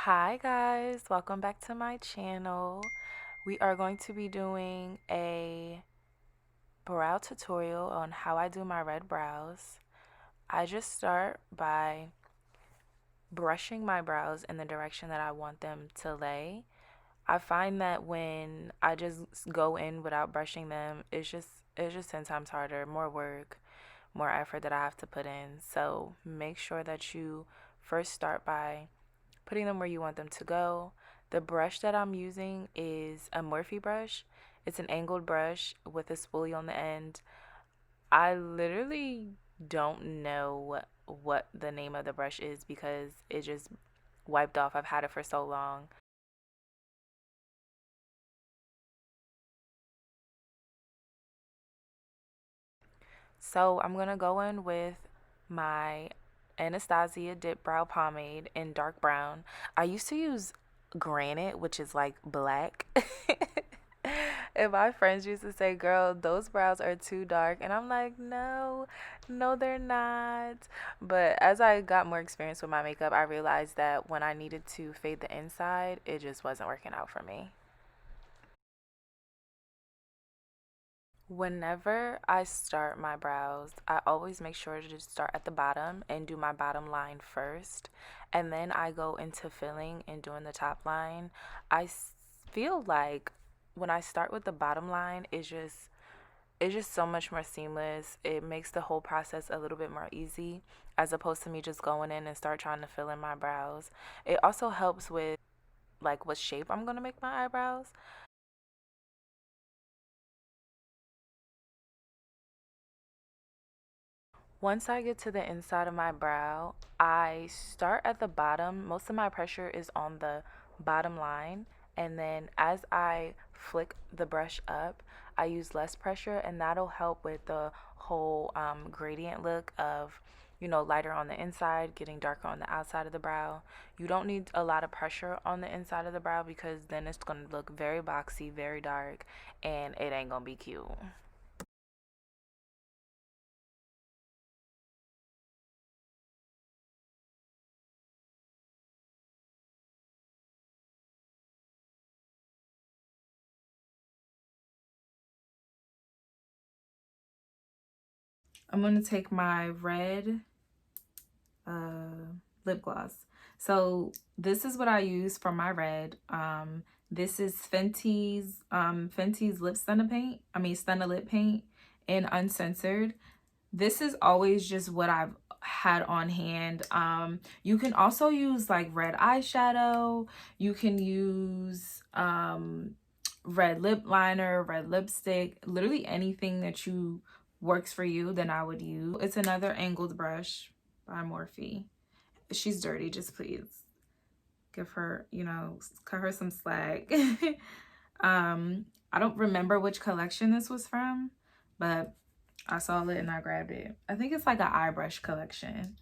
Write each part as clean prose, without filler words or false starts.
Hi guys, welcome back to my channel. We are going to be doing a brow tutorial on how I do my red brows. I just start by brushing my brows in the direction that I want them to lay. I find that when I just go in without brushing them, it's just 10 times harder, more work, more effort that I have to put in. So make sure that you first start by putting them where you want them to go. The brush that I'm using is a Morphe brush. It's an angled brush with a spoolie on the end. I literally don't know what the name of the brush is because it just wiped off. I've had it for so long. So I'm gonna go in with my Anastasia Dip Brow Pomade in dark brown. I used to use Granite, which is like black. And my friends used to say, "Girl, those brows are too dark." And I'm like, "No, no, they're not." But as I got more experience with my makeup, I realized that when I needed to fade the inside, it just wasn't working out for me. Whenever I start my brows, I always make sure to just start at the bottom and do my bottom line first. And then I go into filling and doing the top line. Feel like when I start with the bottom line, it's just so much more seamless. It makes the whole process a little bit more easy as opposed to me just going in and start trying to fill in my brows. It also helps with like what shape I'm going to make my eyebrows. Once I get to the inside of my brow, I start at the bottom. Most of my pressure is on the bottom line. And then as I flick the brush up, I use less pressure, and that'll help with the whole gradient look of, lighter on the inside, getting darker on the outside of the brow. You don't need a lot of pressure on the inside of the brow because then it's going to look very boxy, very dark, and it ain't going to be cute. I'm going to take my red lip gloss. So this is what I use for my red. This is Fenty's lip stunner paint. Stunner lip paint in uncensored. This is always just what I've had on hand. You can also use like red eyeshadow. You can use red lip liner, red lipstick, literally anything that you works for you, then I would use. It's another angled brush by Morphe. She's dirty, just please give her, cut her some slack. I don't remember which collection this was from, but I saw it and I grabbed it. I think it's like an eye brush collection.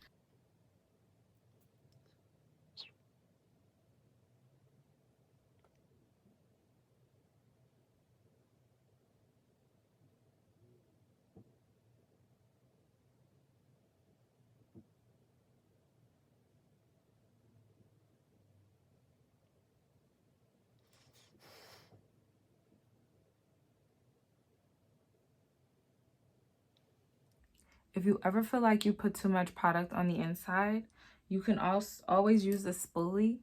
If you ever feel like you put too much product on the inside, you can also always use a spoolie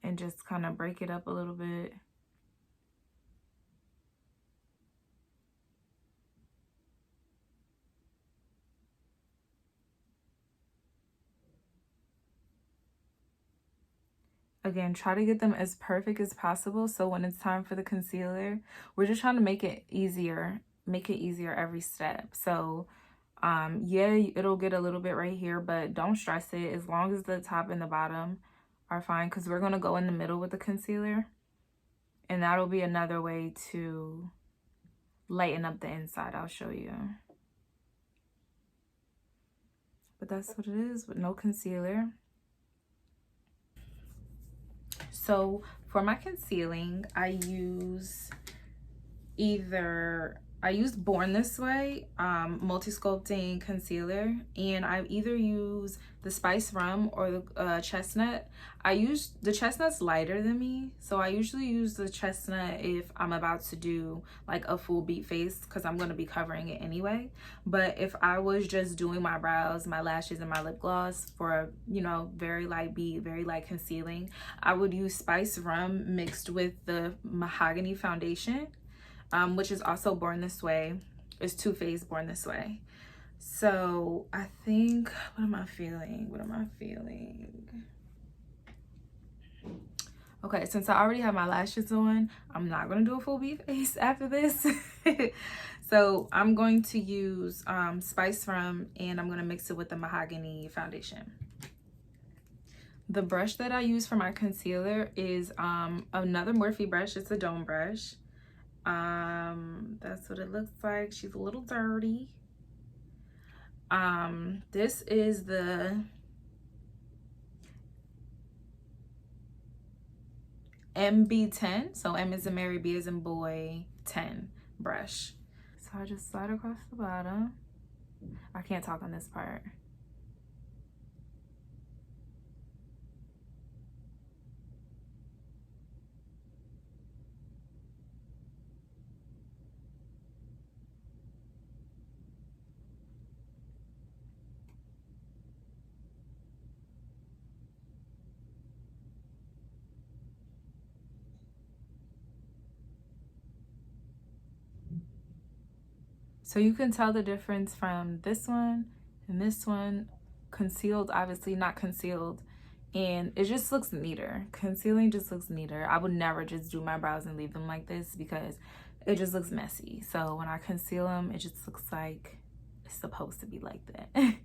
and just kind of break it up a little bit. Again, try to get them as perfect as possible. So when it's time for the concealer, we're just trying to make it easier every step. So yeah, it'll get a little bit right here, but don't stress it as long as the top and the bottom are fine, because we're going to go in the middle with the concealer, and that'll be another way to lighten up the inside. I'll show you. But that's what it is with no concealer. So for my concealing, I use either I used Born This Way multi-sculpting concealer, and I either use the Spice Rum or the Chestnut. I use the Chestnut's lighter than me, so I usually use the Chestnut if I'm about to do like a full beat face, because I'm going to be covering it anyway. But if I was just doing my brows, my lashes, and my lip gloss for, you know, very light beat, very light concealing, I would use Spice Rum mixed with the Mahogany foundation, which is also Born This Way. It's Too Faced Born This Way. So I think, what am I feeling? What am I feeling? Okay, since I already have my lashes on, I'm not gonna do a full beat face after this. So I'm going to use Spice Rum, and I'm gonna mix it with the Mahogany foundation. The brush that I use for my concealer is another Morphe brush. It's a dome brush. That's what it looks like. She's a little dirty. This is the MB10. So M is in Mary, B is in boy, 10 brush. So I just slide across the bottom. I can't talk on this part. So you can tell the difference from this one and this one. Concealed, obviously not concealed, and it just looks neater. Concealing just looks neater. I would never just do my brows and leave them like this because it just looks messy. So when I conceal them, it just looks like it's supposed to be like that.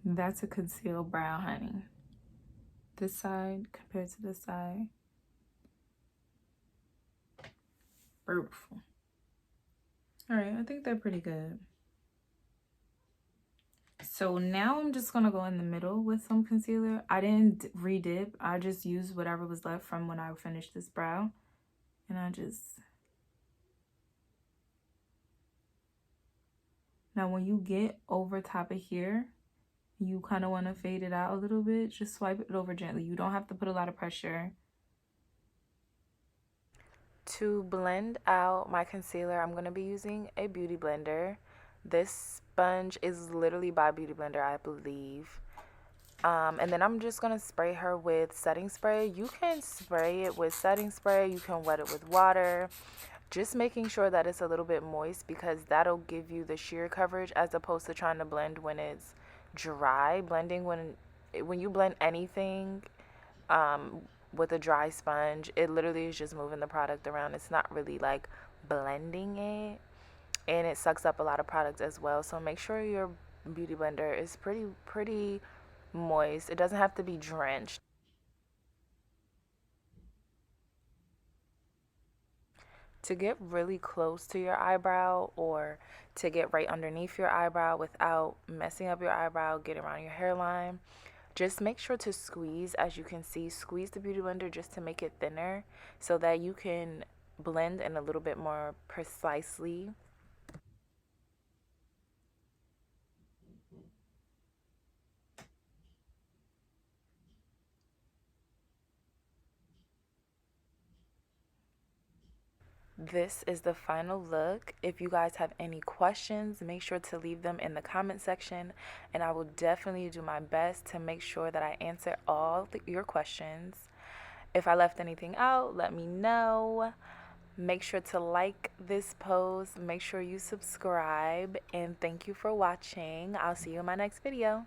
That's a concealed brow, honey. This side compared to this side. Beautiful. All right, I think they're pretty good. So now I'm just gonna go in the middle with some concealer. I didn't re-dip. I just used whatever was left from when I finished this brow. And I just... Now when you get over top of here, you kind of want to fade it out a little bit. Just swipe it over gently. You don't have to put a lot of pressure. To blend out my concealer, I'm going to be using a beauty blender. This sponge is literally by Beauty Blender, I believe. And then I'm just going to spray her with setting spray. You can spray it with setting spray. You can wet it with water. Just making sure that it's a little bit moist, because that'll give you the sheer coverage as opposed to trying to blend when it's dry. Blending when you blend anything with a dry sponge, it literally is just moving the product around. It's not really like blending it, and it sucks up a lot of product as well. So make sure your beauty blender is pretty moist. It doesn't have to be drenched. To get really close to your eyebrow, or to get right underneath your eyebrow without messing up your eyebrow, get around your hairline, just make sure to squeeze. As you can see, squeeze the beauty blender just to make it thinner so that you can blend in a little bit more precisely. This is the final look. If you guys have any questions, make sure to leave them in the comment section, and I will definitely do my best to make sure that I answer all your questions. If I left anything out, let me know. Make sure to like this post, make sure you subscribe, and thank you for watching. I'll see you in my next video.